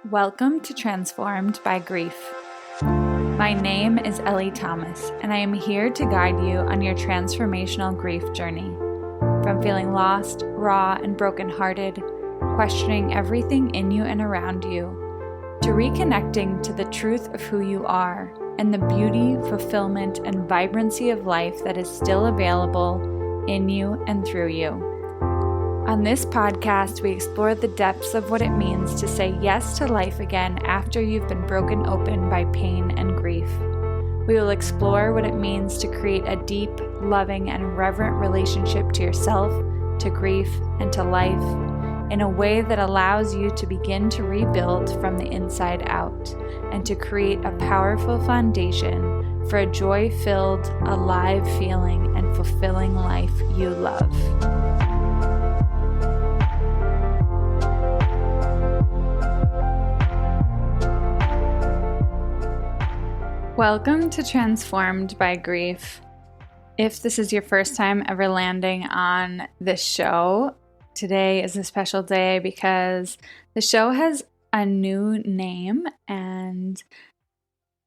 Welcome to Transformed by Grief. My name is Ellie Thomas, and I am here to guide you on your transformational grief journey. From feeling lost, raw, and brokenhearted, questioning everything in you and around you, to reconnecting to the truth of who you are and the beauty, fulfillment, and vibrancy of life that is still available in you and through you. On this podcast, we explore the depths of what it means to say yes to life again after you've been broken open by pain and grief. We will explore what it means to create a deep, loving, and reverent relationship to yourself, to grief, and to life in a way that allows you to begin to rebuild from the inside out and to create a powerful foundation for a joy-filled, alive feeling and fulfilling life you love. Welcome to Transformed by Grief. If this is your first time ever landing on this show, today is a special day because the show has a new name and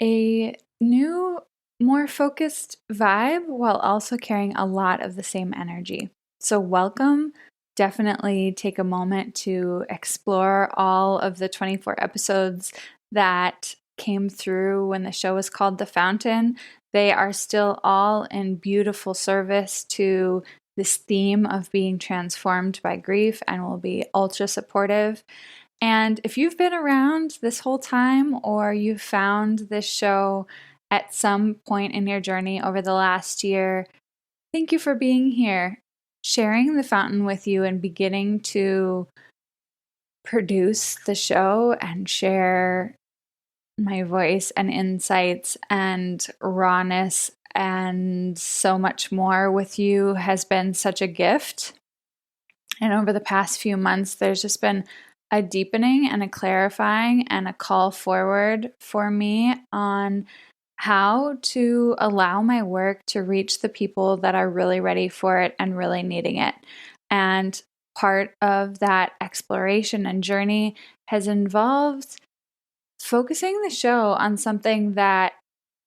a new, more focused vibe while also carrying a lot of the same energy. So welcome. Definitely take a moment to explore all of the 24 episodes that came through when the show was called The Fountain. They are still all in beautiful service to this theme of being transformed by grief and will be ultra supportive. And if you've been around this whole time or you've found this show at some point in your journey over the last year, thank you for being here, sharing The Fountain with you and beginning to produce the show and share my voice and insights and rawness and so much more with you has been such a gift. And over the past few months, there's just been a deepening and a clarifying and a call forward for me on how to allow my work to reach the people that are really ready for it and really needing it. And part of that exploration and journey has involved focusing the show on something that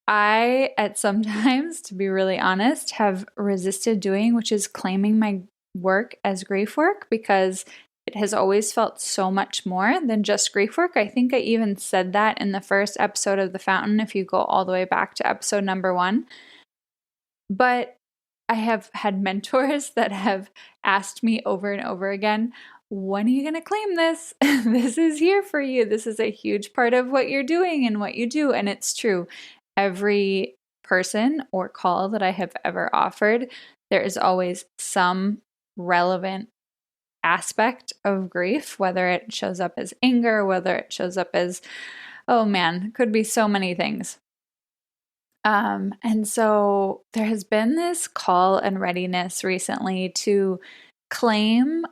I, at some times, to be really honest, have resisted doing, which is claiming my work as grief work, because it has always felt so much more than just grief work. I think I even said that in the first episode of The Fountain, if you go all the way back to episode number 1. But I have had mentors that have asked me over and over again, when are you going to claim this? This is here for you. This is a huge part of what you're doing and what you do. And it's true. Every person or call that I have ever offered, there is always some relevant aspect of grief, whether it shows up as anger, whether it shows up as, oh man, could be so many things. And so there has been this call and readiness recently to claim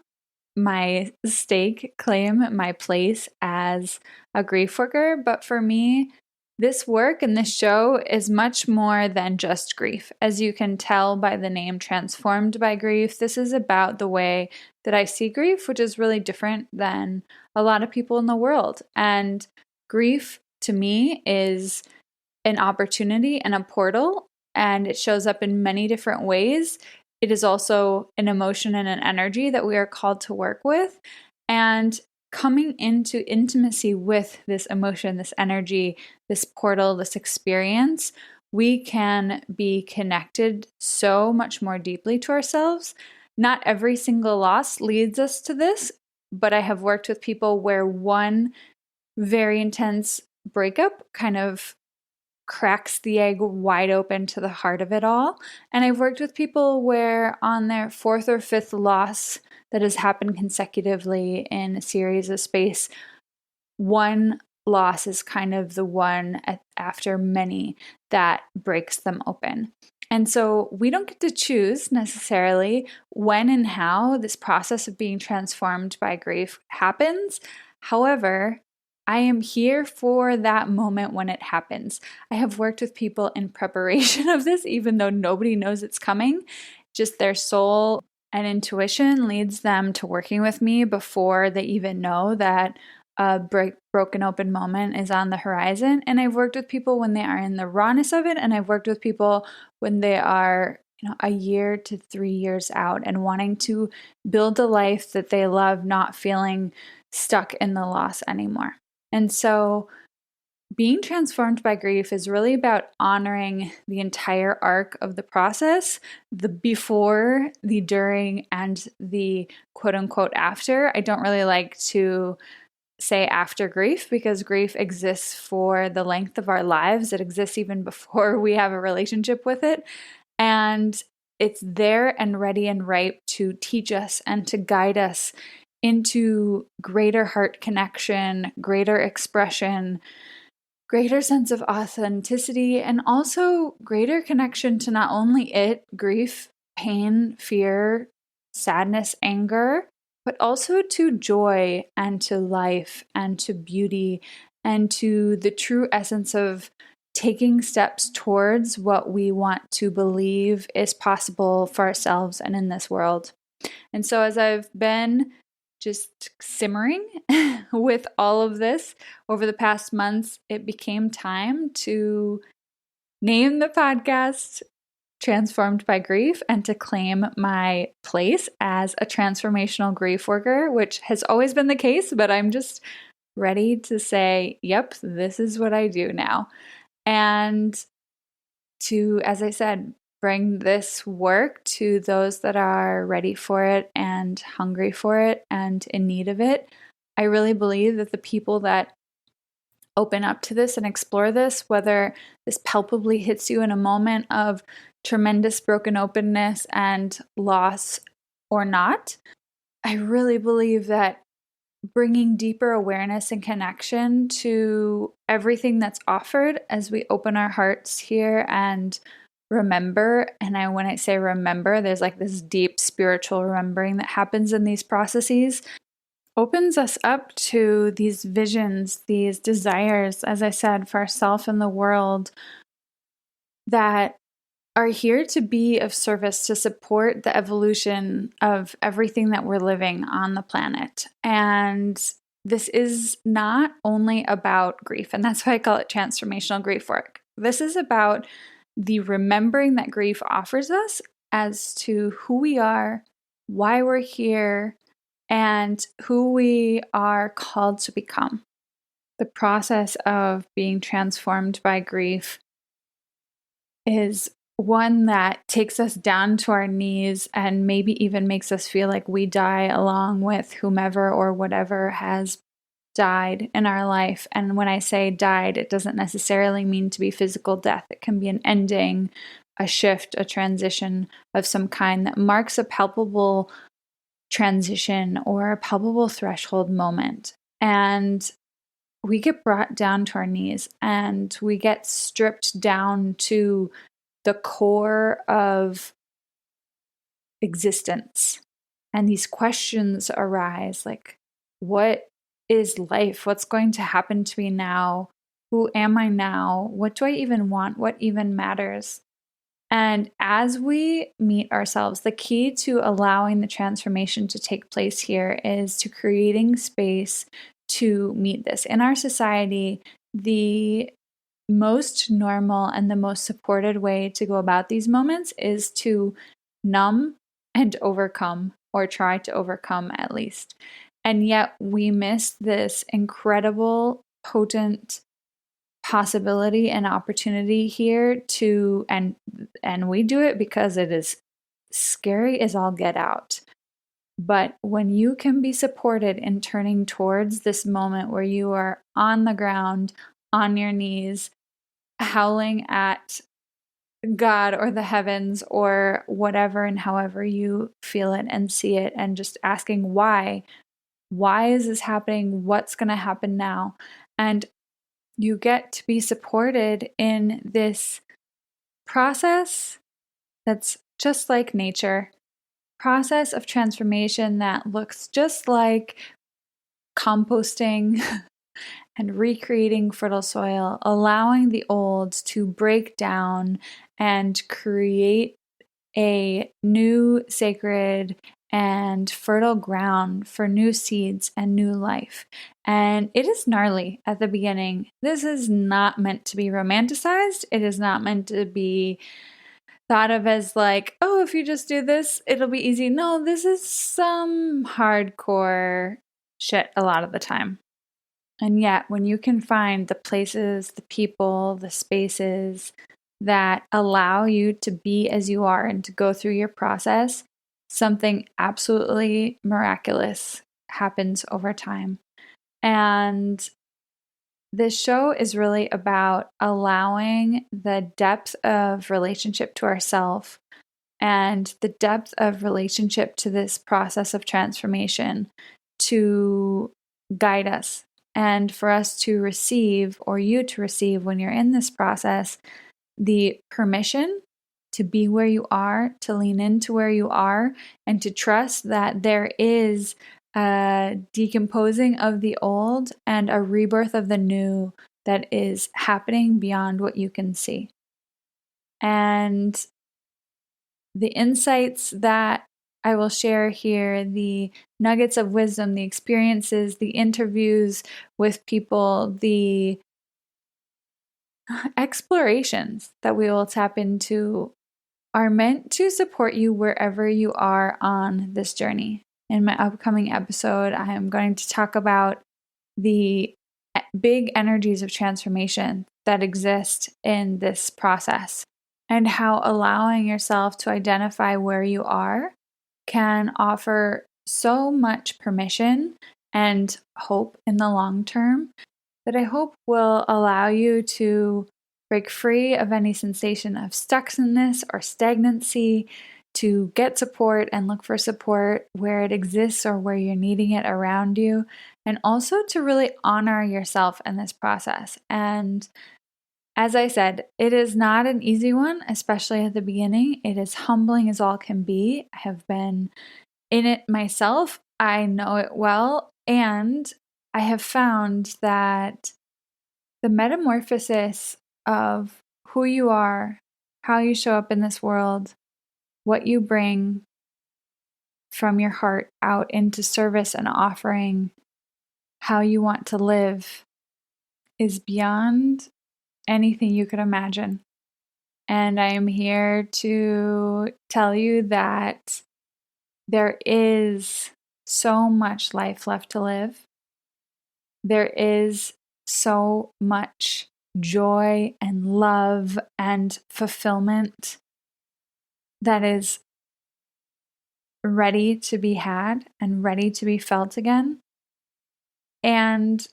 my stake, claim my place as a grief worker. But for me, this work and this show is much more than just grief. As you can tell by the name Transformed by Grief, this is about the way that I see grief, which is really different than a lot of people in the world. And grief to me is an opportunity and a portal, and it shows up in many different ways. It is also an emotion and an energy that we are called to work with. And coming into intimacy with this emotion, this energy, this portal, this experience, we can be connected so much more deeply to ourselves. Not every single loss leads us to this, but I have worked with people where one very intense breakup kind of cracks the egg wide open to the heart of it all. And I've worked with people where on their 4th or 5th loss that has happened consecutively in a series of space, one loss is kind of the one after many that breaks them open. And so we don't get to choose necessarily when and how this process of being transformed by grief happens. However, I am here for that moment when it happens. I have worked with people in preparation of this, even though nobody knows it's coming. Just their soul and intuition leads them to working with me before they even know that a broken open moment is on the horizon. And I've worked with people when they are in the rawness of it. And I've worked with people when they are, a year to 3 years out and wanting to build a life that they love, not feeling stuck in the loss anymore. And so being transformed by grief is really about honoring the entire arc of the process, the before, the during, and the quote unquote after. I don't really like to say after grief because grief exists for the length of our lives. It exists even before we have a relationship with it. And it's there and ready and ripe to teach us and to guide us into greater heart connection, greater expression, greater sense of authenticity, and also greater connection to not only it, grief, pain, fear, sadness, anger, but also to joy and to life and to beauty and to the true essence of taking steps towards what we want to believe is possible for ourselves and in this world. And so as I've been just simmering with all of this over the past months, it became time to name the podcast Transformed by Grief and to claim my place as a transformational grief worker, which has always been the case, but I'm just ready to say, yep, this is what I do now. And to, as I said, bring this work to those that are ready for it and hungry for it and in need of it. I really believe that the people that open up to this and explore this, whether this palpably hits you in a moment of tremendous broken openness and loss or not, I really believe that bringing deeper awareness and connection to everything that's offered as we open our hearts here and remember. And when I say remember, there's like this deep spiritual remembering that happens in these processes, opens us up to these visions, these desires, as I said, for ourselves and the world that are here to be of service to support the evolution of everything that we're living on the planet. And this is not only about grief, and that's why I call it transformational grief work. This is about the remembering that grief offers us as to who we are, why we're here, and who we are called to become. The process of being transformed by grief is one that takes us down to our knees and maybe even makes us feel like we die along with whomever or whatever has died in our life. And when I say died, it doesn't necessarily mean to be physical death. It can be an ending, a shift, a transition of some kind that marks a palpable transition or a palpable threshold moment. And we get brought down to our knees and we get stripped down to the core of existence. And these questions arise like, what is life? What's going to happen to me now? Who am I now? What do I even want? What even matters? And as we meet ourselves, the key to allowing the transformation to take place here is to creating space to meet this. In our society, the most normal and the most supported way to go about these moments is to numb and overcome, or try to overcome at least. And yet we miss this incredible, potent possibility and opportunity here to, and we do it because it is scary as all get out. But when you can be supported in turning towards this moment where you are on the ground, on your knees, howling at God or the heavens or whatever and however you feel it and see it, and just asking why is this happening? What's going to happen now? And you get to be supported in this process that's just like nature, process of transformation that looks just like composting and recreating fertile soil, allowing the old to break down and create a new sacred and fertile ground for new seeds and new life. And it is gnarly at the beginning. This is not meant to be romanticized. It is not meant to be thought of as like, oh, if you just do this, it'll be easy. No, this is some hardcore shit a lot of the time. And yet, when you can find the places, the people, the spaces that allow you to be as you are and to go through your process, something absolutely miraculous happens over time. And this show is really about allowing the depth of relationship to ourselves and the depth of relationship to this process of transformation to guide us and for us to receive, or you to receive when you're in this process, the permission to be where you are, to lean into where you are, and to trust that there is a decomposing of the old and a rebirth of the new that is happening beyond what you can see. And the insights that I will share here, the nuggets of wisdom, the experiences, the interviews with people, the explorations that we will tap into are meant to support you wherever you are on this journey. In my upcoming episode, I am going to talk about the big energies of transformation that exist in this process and how allowing yourself to identify where you are can offer so much permission and hope in the long term that I hope will allow you to break free of any sensation of stuckness or stagnancy, to get support and look for support where it exists or where you're needing it around you, and also to really honor yourself in this process. And as I said, it is not an easy one, especially at the beginning. It is humbling as all can be. I have been in it myself. I know it well. And I have found that the metamorphosis of who you are, how you show up in this world, what you bring from your heart out into service and offering, how you want to live, is beyond anything you could imagine. And I am here to tell you that there is so much life left to live. There is so much joy and love and fulfillment that is ready to be had and ready to be felt again. And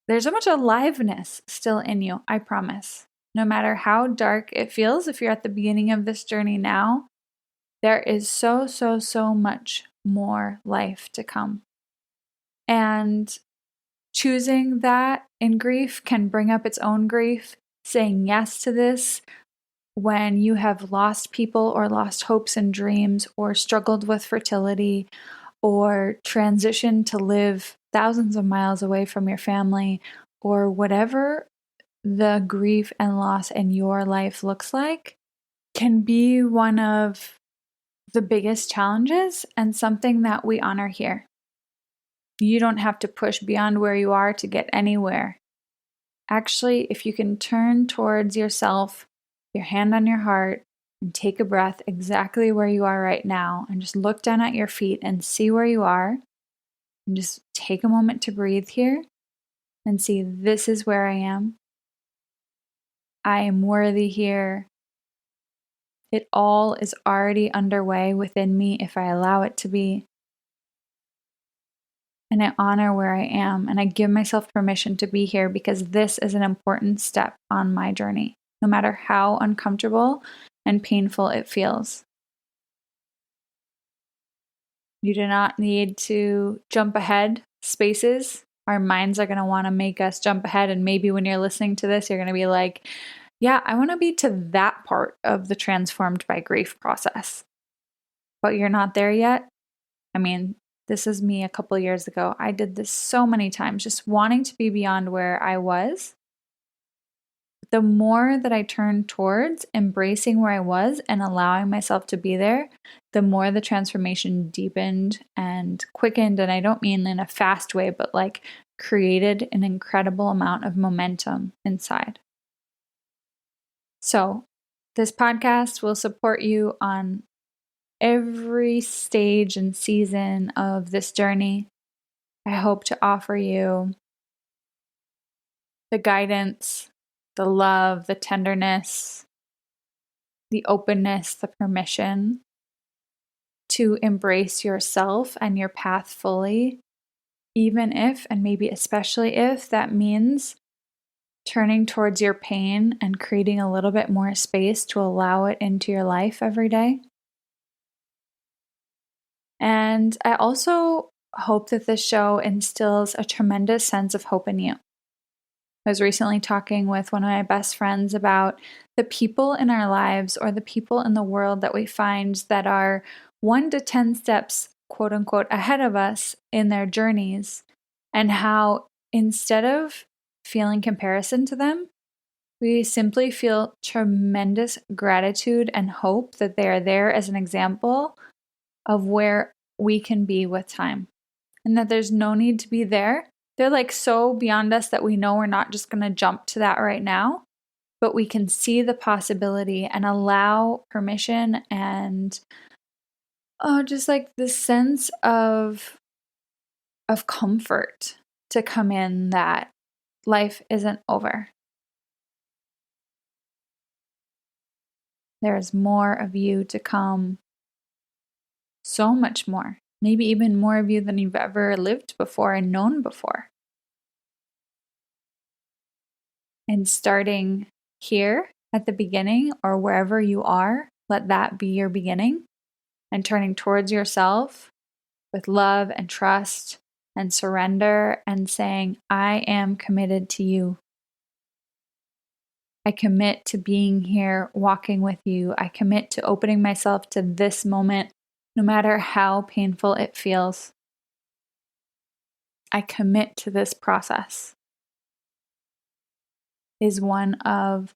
there's so much aliveness still in you, I promise. No matter how dark it feels, if you're at the beginning of this journey now, there is so much more life to come. And choosing that in grief can bring up its own grief. Saying yes to this when you have lost people or lost hopes and dreams or struggled with fertility or transitioned to live thousands of miles away from your family or whatever the grief and loss in your life looks like, can be one of the biggest challenges and something that we honor here. You don't have to push beyond where you are to get anywhere. Actually, if you can turn towards yourself, your hand on your heart, and take a breath exactly where you are right now, and just look down at your feet and see where you are, and just take a moment to breathe here and see, this is where I am. I am worthy here. It all is already underway within me if I allow it to be. And I honor where I am, and I give myself permission to be here because this is an important step on my journey, no matter how uncomfortable and painful it feels. You do not need to jump ahead spaces. Our minds are going to want to make us jump ahead, and maybe when you're listening to this, you're going to be like, yeah, I want to be to that part of the transformed by grief process. But you're not there yet. I mean, this is me a couple years ago. I did this so many times, just wanting to be beyond where I was. the more that I turned towards embracing where I was and allowing myself to be there, the more the transformation deepened and quickened. And I don't mean in a fast way, but like created an incredible amount of momentum inside. So this podcast will support you on every stage and season of this journey. I hope to offer you the guidance, the love, the tenderness, the openness, the permission to embrace yourself and your path fully, even if, and maybe especially if, that means turning towards your pain and creating a little bit more space to allow it into your life every day. And I also hope that this show instills a tremendous sense of hope in you. I was recently talking with one of my best friends about the people in our lives or the people in the world that we find that are 1 to 10 steps, quote unquote, ahead of us in their journeys, and how instead of feeling comparison to them, we simply feel tremendous gratitude and hope that they are there as an example of where we can be with time, and that there's no need to be there. They're like so beyond us that we know we're not just going to jump to that right now, but we can see the possibility and allow permission and just like this sense of comfort to come in, that life isn't over. There's more of you to come, so much more, maybe even more of you than you've ever lived before and known before. And starting here at the beginning or wherever you are, let that be your beginning, and turning towards yourself with love and trust and surrender and saying, I am committed to you. I commit to being here, walking with you. I commit to opening myself to this moment, no matter how painful it feels. I commit to this process is one of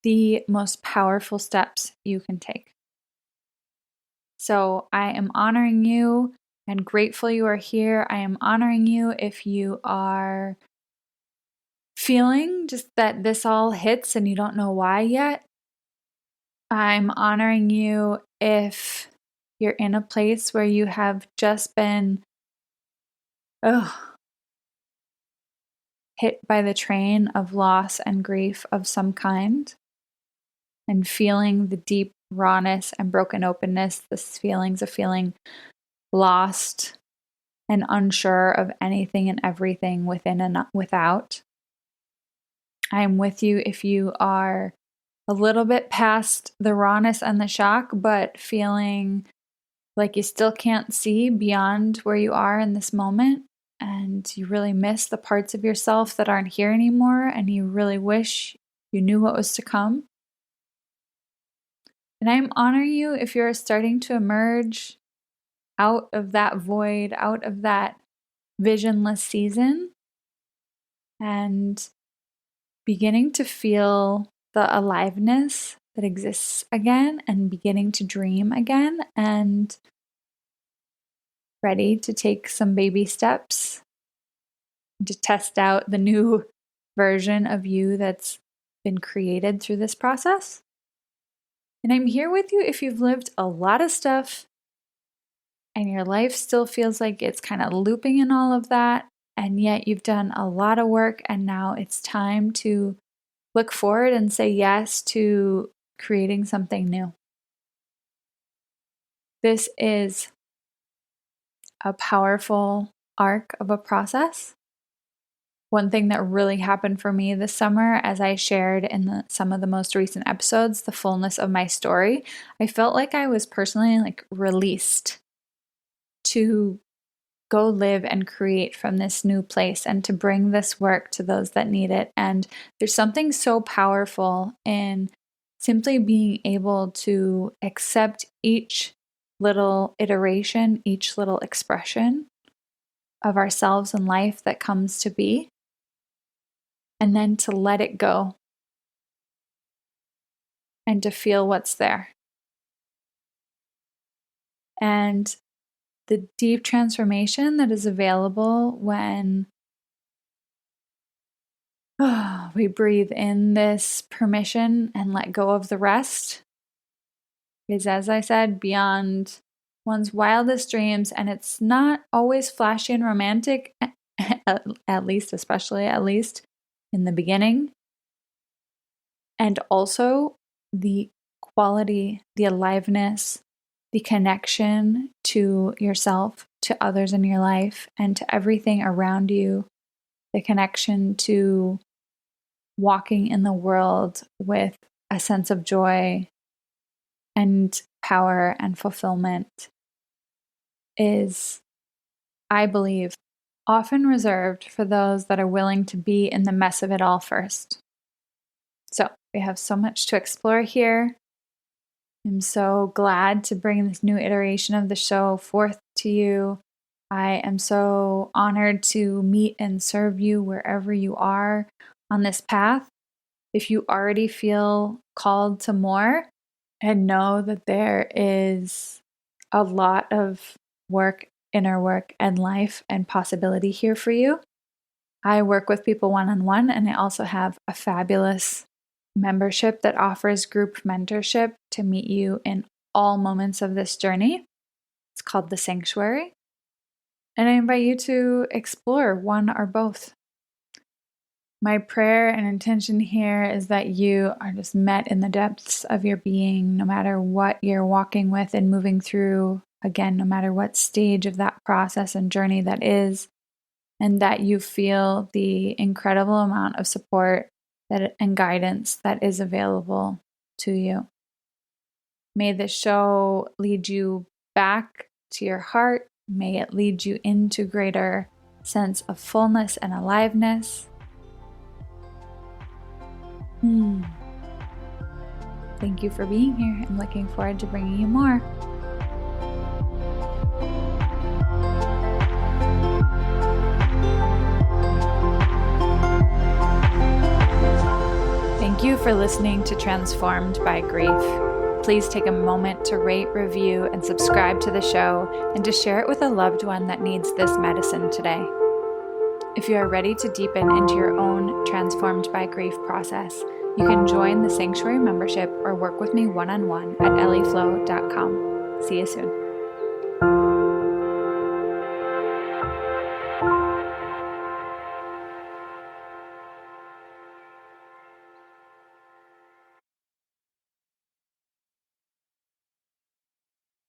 the most powerful steps you can take. So I am honoring you and grateful you are here. I am honoring you if you are feeling just that this all hits and you don't know why yet. I'm honoring you if you're in a place where you have just been hit by the train of loss and grief of some kind, and feeling the deep rawness and broken openness, the feelings of feeling lost and unsure of anything and everything within and without. I am with you if you are a little bit past the rawness and the shock, but feeling like you still can't see beyond where you are in this moment, and you really miss the parts of yourself that aren't here anymore, and you really wish you knew what was to come. And I'm honoring you if you're starting to emerge out of that void, out of that visionless season, and beginning to feel the aliveness that exists again, and beginning to dream again, and ready to take some baby steps to test out the new version of you that's been created through this process. And I'm here with you if you've lived a lot of stuff and your life still feels like it's kind of looping in all of that, and yet you've done a lot of work, and now it's time to look forward and say yes to creating something new. This is a powerful arc of a process. One thing that really happened for me this summer, as I shared in some of the most recent episodes, the fullness of my story, I felt like I was personally released to go live and create from this new place and to bring this work to those that need it. And there's something so powerful in simply being able to accept each little iteration, each little expression of ourselves in life that comes to be, and then to let it go and to feel what's there. And the deep transformation that is available when we breathe in this permission and let go of the rest is, as I said, beyond one's wildest dreams. And it's not always flashy and romantic, at least in the beginning. And also the quality, the aliveness, the connection to yourself, to others in your life, and to everything around you, the connection to walking in the world with a sense of joy and power and fulfillment is, I believe, often reserved for those that are willing to be in the mess of it all first. So we have so much to explore here. I'm so glad to bring this new iteration of the show forth to you. I am so honored to meet and serve you wherever you are on this path. If you already feel called to more, and know that there is a lot of work, inner work, and life and possibility here for you. I work with people one-on-one, and I also have a fabulous membership that offers group mentorship to meet you in all moments of this journey. It's called The Sanctuary. And I invite you to explore one or both. My prayer and intention here is that you are just met in the depths of your being, no matter what you're walking with and moving through, again, no matter what stage of that process and journey that is, and that you feel the incredible amount of support and guidance that is available to you. May this show lead you back to your heart. May it lead you into greater sense of fullness and aliveness. Thank you for being here. I'm looking forward to bringing you more. Thank you for listening to Transformed by Grief. Please take a moment to rate, review, and subscribe to the show, and to share it with a loved one that needs this medicine today. If you are ready to deepen into your own Transformed by Grief process, you can join the Sanctuary membership or work with me one-on-one at ellieflow.com. See you soon.